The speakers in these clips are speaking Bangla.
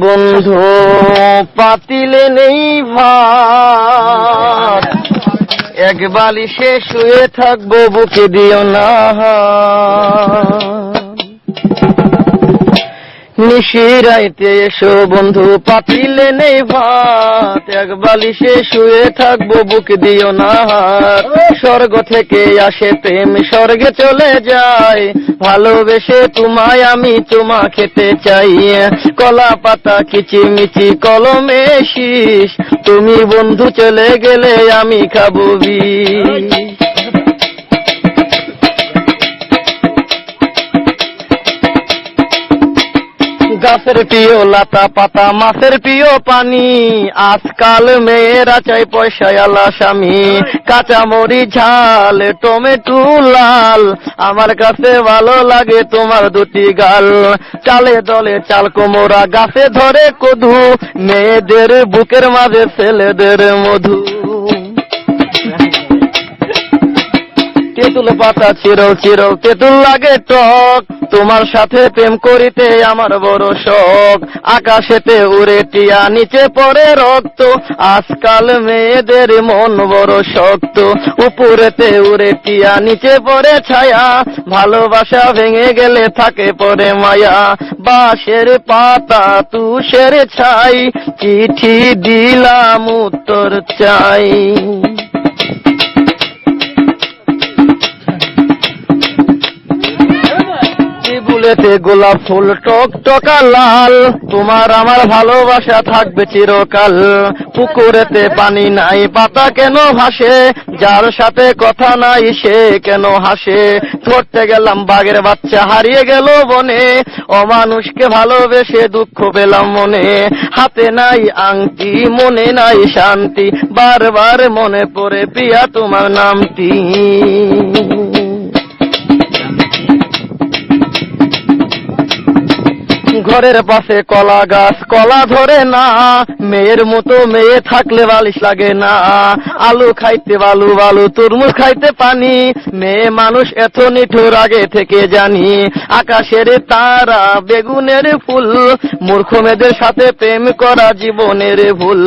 বন্ধু পাতিলে নেই ভাত, এক বালিশে শুয়ে থাকবো, বুকে দিও না। নিশিরাইতে এসো বন্ধু পাতিলে নেই ভাত, এক বালিশে শুয়ে থাকবো, বুকে দিও না। স্বর্গ থেকে আসে প্রেম, স্বর্গে চলে যায়, ভালোবেসে তোমায় আমি চুমা খেতে চাই। কলা পাতা কিচিমিচি কলমে শীষ, তুমি বন্ধু চলে গেলে আমি খাবো বিষ। গাছের প্রিয় লাতা পাতা, মাছের প্রিয় পানি, আজকাল মেয়েরা চাই পয়সায় আলা স্বামী। কাঁচামরি ঝাল, টমেটো লাল, আমার কাছে ভালো লাগে তোমার দুটি গাল। চালে দলে চাল কোমরা, গাছে ধরে কদু, মেয়েদের বুকের মাঝে ছেলেদের মধু। তেঁতুল পাতা চিরল চিরল, তেঁতুল লাগে টক, তোমার সাথে প্রেম করিতে আমার বড় শখ। আকাশেতে উড়ে টিয়া, নিচে পড়ে রক্ত, আজকাল মেয়েদের মন বড় শক্ত। উপরেতে উড়ে টিয়া, নিচে পড়ে ছায়া, ভালোবাসা ভেঙে গেলে থাকে পরে মায়া। বাঁশের পাতা তুষের ছাই, চিঠি দিলাম উত্তর চাই। ফুলেতে গোলাপ ফুল টক টকা লাল, তোমার আমার ভালোবাসা থাকবে চিরকাল। পুকুরেতে পানি নাই, পাতা কেন ভাসে, যার সাথে কথা নাই সে কেন হাসে। ধরতে গেলাম বাঘের বাচ্চা, হারিয়ে গেল বনে, অমানুষকে ভালোবেসে দুঃখ পেলাম মনে। হাতে নাই আংটি, মনে নাই শান্তি, বারবার মনে পড়ে প্রিয়া তোমার নামটি। ঘরের পাশে কলা গাছ, কলা ধরে না, মেয়ের মতো মেয়ে থাকলে বালিশ লাগে না। আলু খাইতে বালু বালু, তরমুজ খাইতে পানি, মেয়ে মানুষ এত নিঠুর আগে থেকে জানি। আকাশের তারা, বেগুনের ফুল, মূর্খ মেয়েদের সাথে প্রেম করা জীবনের ভুল।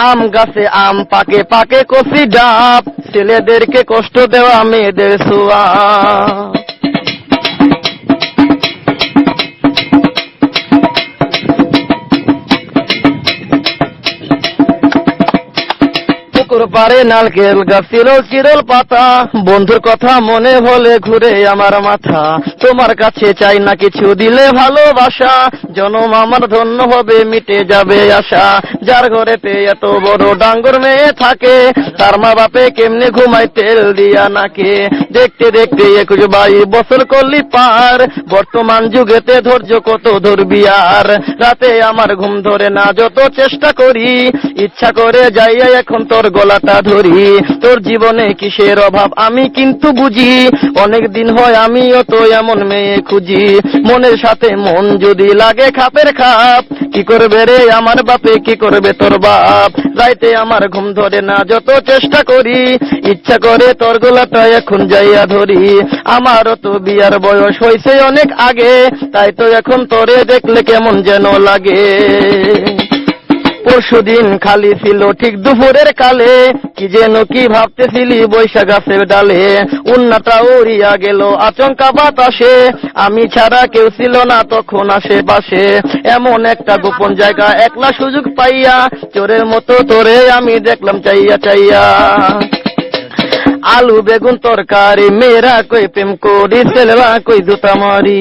আম গাছে আম পাকে, পাকে কচি ডাব, ছেলেদেরকে কষ্ট দেওয়া মেয়েদের ছোঁয়া। পারে নারকেল গাছ, চিরল চিরল পাতা, বন্ধুর কথা মনে হলে ঘুরে আমার মাথা। তোমার কাছে চাই না কিছু, দিলে ভালোবাসা, জনম আমার ধন্য হবে, মিটে যাবে আশা। যার ঘরেতে এত বড় ডাঙ্গর মেয়ে থাকে, তার মা বাপে কেমনে ঘুমায় তেল দিয়া নাকে। দেখতে দেখতে 21 বছর করলি পার, বর্তমান যুগেতে ধৈর্য কত ধরবি আর। রাতে আমার ঘুম ধরে না, যত চেষ্টা করি, ইচ্ছা করে যাইয়া এখন তোর গলাটা ধরি। তোর জীবনে কিসের অভাব আমি কিন্তু বুঝি, অনেক দিন হয় আমিও তো এমন মেয়ে খুঁজি। মনের সাথে মন যদি লাগে খাপের খাপ, কি করবে রে আমার বাপে, কি করবে তোর বাপ। রাইতে আমার ঘুম ধরে না, যত চেষ্টা করি, ইচ্ছা করে তোর গলাটা এখন যাইয়া ধরি। আমারও তো বিয়ার বয়স হয়েছে অনেক আগে, তাই তো এখন তোরে দেখলে কেমন যেন লাগে। পরশুদিন খালি ছিল ঠিক দুপুরের কালে, কি যেন কি ভাবতেছিলি বৈশাখ গাছের ডালে। উন্নাটা উড়িয়া গেল আচমকা বাতাসে, আমি ছাড়া কেউ ছিল না তখন আশেপাশে। এমন একটা গোপন জায়গা একলা সুযোগ পাইয়া, চোরের মতো তোরে আমি দেখলাম চাইয়া চাইয়া। আলু বেগুন তরকারি, মেয়েরা কই প্রেম করি, ছেলেরা কই জুতা মারি।